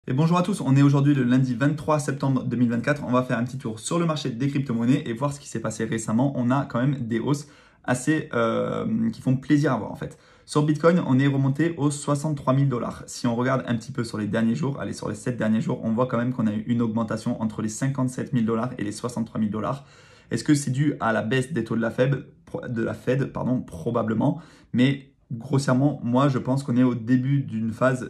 Et bonjour à tous, on est aujourd'hui le lundi 23 septembre 2024. On va faire un petit tour sur le marché des crypto-monnaies et voir ce qui s'est passé récemment. On a quand même des hausses assez qui font plaisir à voir en fait. Sur Bitcoin, on est remonté aux 63 000 dollars. Si on regarde un petit peu sur les derniers jours, allez sur les 7 derniers jours, on voit quand même qu'on a eu une augmentation entre les 57 000 dollars et les 63 000 dollars. Est-ce que c'est dû à la baisse des taux de la Fed, pardon, probablement, mais grossièrement, moi, je pense qu'on est au début d'une phase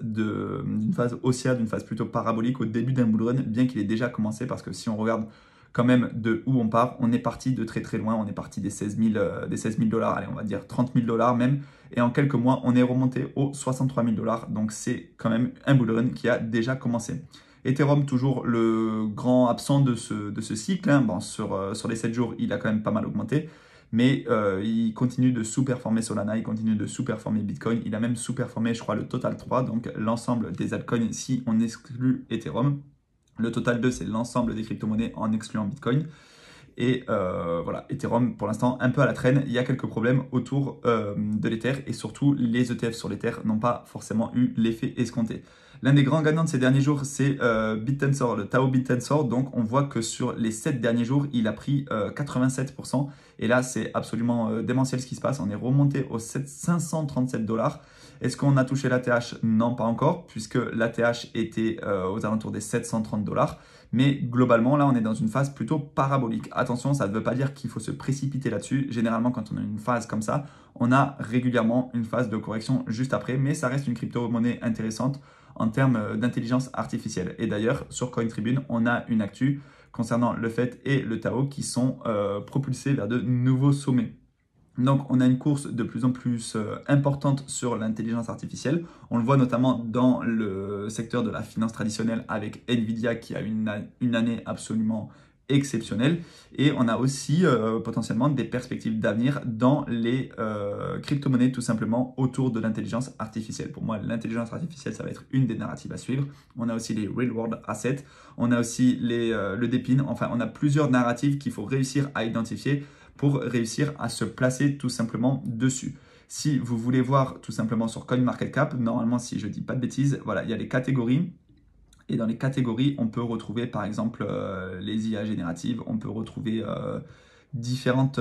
haussière, d'une phase plutôt parabolique, au début d'un bull run, bien qu'il ait déjà commencé, parce que si on regarde quand même de où on part, on est parti de très très loin, on est parti des 16 000 dollars, allez, on va dire 30 000 dollars même, et en quelques mois, on est remonté aux 63 000 dollars, donc c'est quand même un bull run qui a déjà commencé. Ethereum, toujours le grand absent de ce cycle, hein. Bon, sur les 7 jours, il a quand même pas mal augmenté. Mais il continue de sous-performer Solana, il continue de sous-performer Bitcoin. Il a même sous-performé, je crois, le Total 3, donc l'ensemble des altcoins si on exclut Ethereum. Le Total 2, c'est l'ensemble des crypto-monnaies en excluant Bitcoin. Et voilà, Ethereum, pour l'instant, un peu à la traîne. Il y a quelques problèmes autour de l'Ether et surtout, les ETF sur l'Ether n'ont pas forcément eu l'effet escompté. L'un des grands gagnants de ces derniers jours, c'est BitTensor, le Tao BitTensor. Donc, on voit que sur les 7 derniers jours, il a pris 87%. Et là, c'est absolument démentiel ce qui se passe. On est remonté aux 537 dollars. Est-ce qu'on a touché l'ATH? Non, pas encore, puisque l'ATH était aux alentours des 730 dollars. Mais globalement, là, on est dans une phase plutôt parabolique. Attention, ça ne veut pas dire qu'il faut se précipiter là-dessus. Généralement, quand on a une phase comme ça, on a régulièrement une phase de correction juste après. Mais ça reste une crypto-monnaie intéressante en termes d'intelligence artificielle. Et d'ailleurs, sur CoinTribune, on a une actu concernant le FET et le Tao qui sont propulsés vers de nouveaux sommets. Donc, on a une course de plus en plus importante sur l'intelligence artificielle. On le voit notamment dans le secteur de la finance traditionnelle avec Nvidia qui a une année absolument exceptionnelle. Et on a aussi potentiellement des perspectives d'avenir dans les crypto-monnaies tout simplement autour de l'intelligence artificielle. Pour moi, l'intelligence artificielle, ça va être une des narratives à suivre. On a aussi les real world assets, on a aussi le DePIN. Enfin, on a plusieurs narratives qu'il faut réussir à identifier pour réussir à se placer tout simplement dessus. Si vous voulez voir tout simplement sur CoinMarketCap, normalement, si je ne dis pas de bêtises, voilà, il y a les catégories. Et dans les catégories, on peut retrouver par exemple les IA génératives, on peut retrouver différents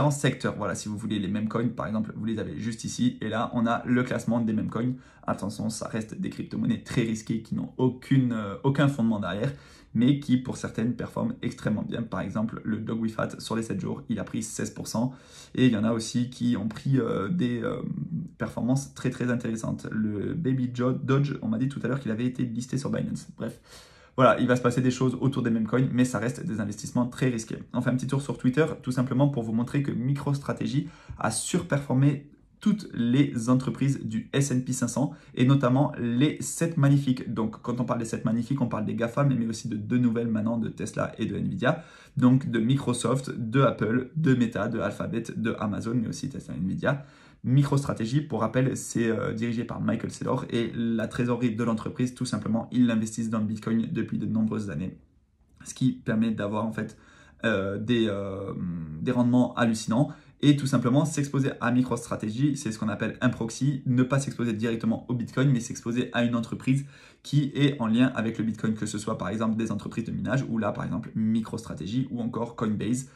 secteurs. Voilà, si vous voulez les mêmes coins, par exemple, vous les avez juste ici. Et là, on a le classement des mêmes coins. Attention, ça reste des crypto-monnaies très risquées qui n'ont aucun fondement derrière, mais qui pour certaines performent extrêmement bien. Par exemple, le Dogwifat sur les 7 jours, il a pris 16%. Et il y en a aussi qui ont pris des performances très très intéressantes. Le Baby Dodge, on m'a dit tout à l'heure qu'il avait été listé sur Binance. Bref. Voilà, il va se passer des choses autour des mêmes coins, mais ça reste des investissements très risqués. On fait un petit tour sur Twitter, tout simplement pour vous montrer que MicroStrategy a surperformé toutes les entreprises du S&P 500 et notamment les 7 magnifiques. Donc quand on parle des 7 magnifiques, on parle des GAFA, mais aussi de deux nouvelles maintenant de Tesla et de Nvidia. Donc de Microsoft, de Apple, de Meta, de Alphabet, de Amazon, mais aussi Tesla et Nvidia. MicroStrategy, pour rappel, c'est dirigé par Michael Saylor et la trésorerie de l'entreprise, tout simplement, ils l'investissent dans le Bitcoin depuis de nombreuses années, ce qui permet d'avoir en fait des rendements hallucinants. Et tout simplement, s'exposer à MicroStrategy, c'est ce qu'on appelle un proxy, ne pas s'exposer directement au Bitcoin, mais s'exposer à une entreprise qui est en lien avec le Bitcoin, que ce soit par exemple des entreprises de minage, ou là par exemple MicroStrategy, ou encore Coinbase,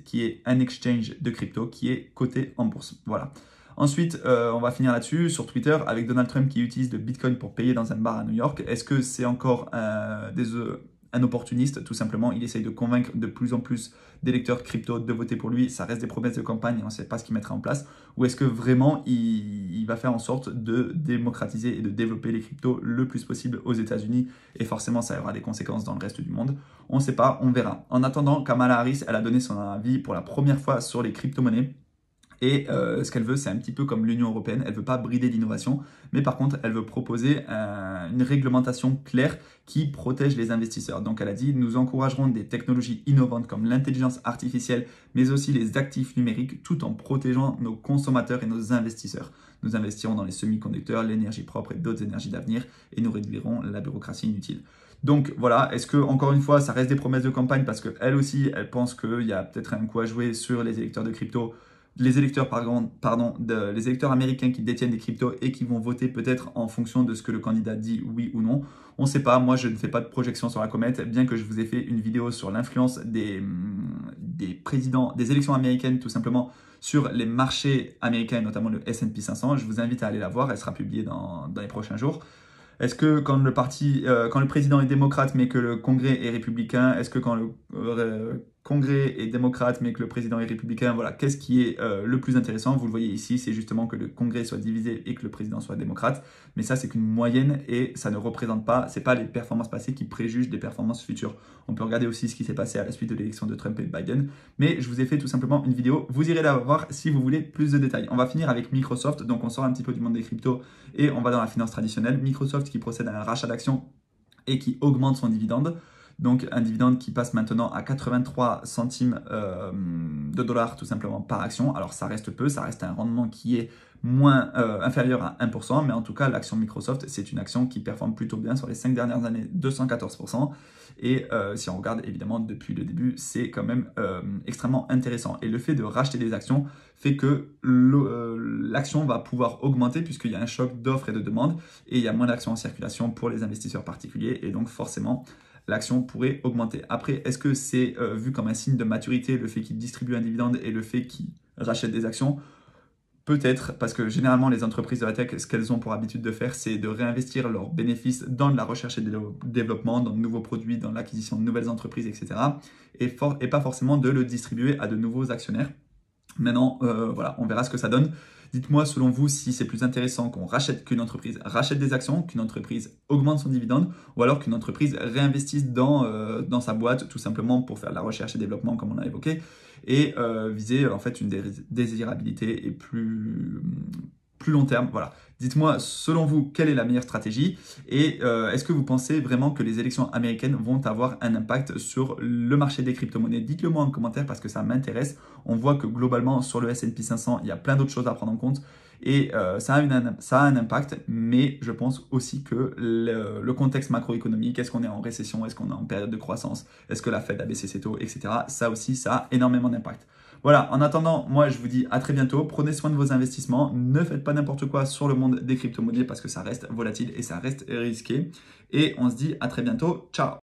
qui est un exchange de crypto qui est coté en bourse. Voilà. Ensuite, on va finir là-dessus, sur Twitter, avec Donald Trump qui utilise le Bitcoin pour payer dans un bar à New York. Est-ce que c'est encore un opportuniste? Tout simplement, il essaye de convaincre de plus en plus d'électeurs crypto de voter pour lui. Ça reste des promesses de campagne et on ne sait pas ce qu'il mettra en place. Ou est-ce que vraiment il va faire en sorte de démocratiser et de développer les cryptos le plus possible aux États-Unis? Et forcément, ça aura des conséquences dans le reste du monde. On ne sait pas, on verra. En attendant, Kamala Harris, elle a donné son avis pour la première fois sur les crypto-monnaies. Et ce qu'elle veut, c'est un petit peu comme l'Union européenne, elle ne veut pas brider l'innovation, mais par contre, elle veut proposer une réglementation claire qui protège les investisseurs. Donc elle a dit, nous encouragerons des technologies innovantes comme l'intelligence artificielle, mais aussi les actifs numériques, tout en protégeant nos consommateurs et nos investisseurs. Nous investirons dans les semi-conducteurs, l'énergie propre et d'autres énergies d'avenir, et nous réduirons la bureaucratie inutile. Donc voilà, est-ce que, encore une fois, ça reste des promesses de campagne parce qu'elle aussi, elle pense qu'il y a peut-être un coup à jouer sur les électeurs de crypto? les électeurs, les électeurs américains qui détiennent des cryptos et qui vont voter peut-être en fonction de ce que le candidat dit oui ou non. On ne sait pas, moi je ne fais pas de projection sur la comète, bien que je vous ai fait une vidéo sur l'influence des présidents, des élections américaines tout simplement sur les marchés américains, notamment le S&P 500. Je vous invite à aller la voir, elle sera publiée dans les prochains jours. Est-ce que quand le président est démocrate mais que le Congrès est républicain, est-ce que quand le Congrès est démocrate mais que le président est républicain, voilà, qu'est-ce qui est le plus intéressant? Vous le voyez ici, c'est justement que le Congrès soit divisé et que le président soit démocrate. Mais ça, c'est qu'une moyenne et ça ne représente pas, c'est pas les performances passées qui préjugent des performances futures. On peut regarder aussi ce qui s'est passé à la suite de l'élection de Trump et de Biden. Mais je vous ai fait tout simplement une vidéo. Vous irez la voir si vous voulez plus de détails. On va finir avec Microsoft. Donc, on sort un petit peu du monde des cryptos et on va dans la finance traditionnelle. Microsoft qui procède à un rachat d'actions et qui augmente son dividende. Donc un dividende qui passe maintenant à 83 centimes de dollars tout simplement par action. Alors ça reste peu, ça reste un rendement qui est inférieur à 1%, mais en tout cas l'action Microsoft c'est une action qui performe plutôt bien sur les 5 dernières années, 214%. Et si on regarde évidemment depuis le début, c'est quand même extrêmement intéressant. Et le fait de racheter des actions fait que l'action va pouvoir augmenter puisqu'il y a un choc d'offres et de demandes et il y a moins d'actions en circulation pour les investisseurs particuliers et donc forcément l'action pourrait augmenter. Après, est-ce que c'est vu comme un signe de maturité, le fait qu'il distribue un dividende et le fait qu'il rachète des actions? Peut-être, parce que généralement, les entreprises de la tech, ce qu'elles ont pour habitude de faire, c'est de réinvestir leurs bénéfices dans de la recherche et le développement, dans de nouveaux produits, dans l'acquisition de nouvelles entreprises, etc. Et pas forcément de le distribuer à de nouveaux actionnaires. Maintenant, voilà, on verra ce que ça donne. Dites-moi, selon vous, si c'est plus intéressant qu'une entreprise rachète des actions, qu'une entreprise augmente son dividende, ou alors qu'une entreprise réinvestisse dans sa boîte, tout simplement pour faire de la recherche et développement, comme on a évoqué, et viser en fait une désirabilité et plus long terme. Voilà. Dites-moi, selon vous, quelle est la meilleure stratégie et est-ce que vous pensez vraiment que les élections américaines vont avoir un impact sur le marché des crypto-monnaies? Dites-le moi en commentaire parce que ça m'intéresse. On voit que globalement, sur le S&P 500, il y a plein d'autres choses à prendre en compte et ça a un impact, mais je pense aussi que le contexte macroéconomique, est-ce qu'on est en récession, est-ce qu'on est en période de croissance, est-ce que la Fed a baissé ses taux, etc. Ça aussi, ça a énormément d'impact. Voilà, en attendant, moi je vous dis à très bientôt, prenez soin de vos investissements, ne faites pas n'importe quoi sur le monde des crypto-monnaies parce que ça reste volatile et ça reste risqué. Et on se dit à très bientôt, ciao!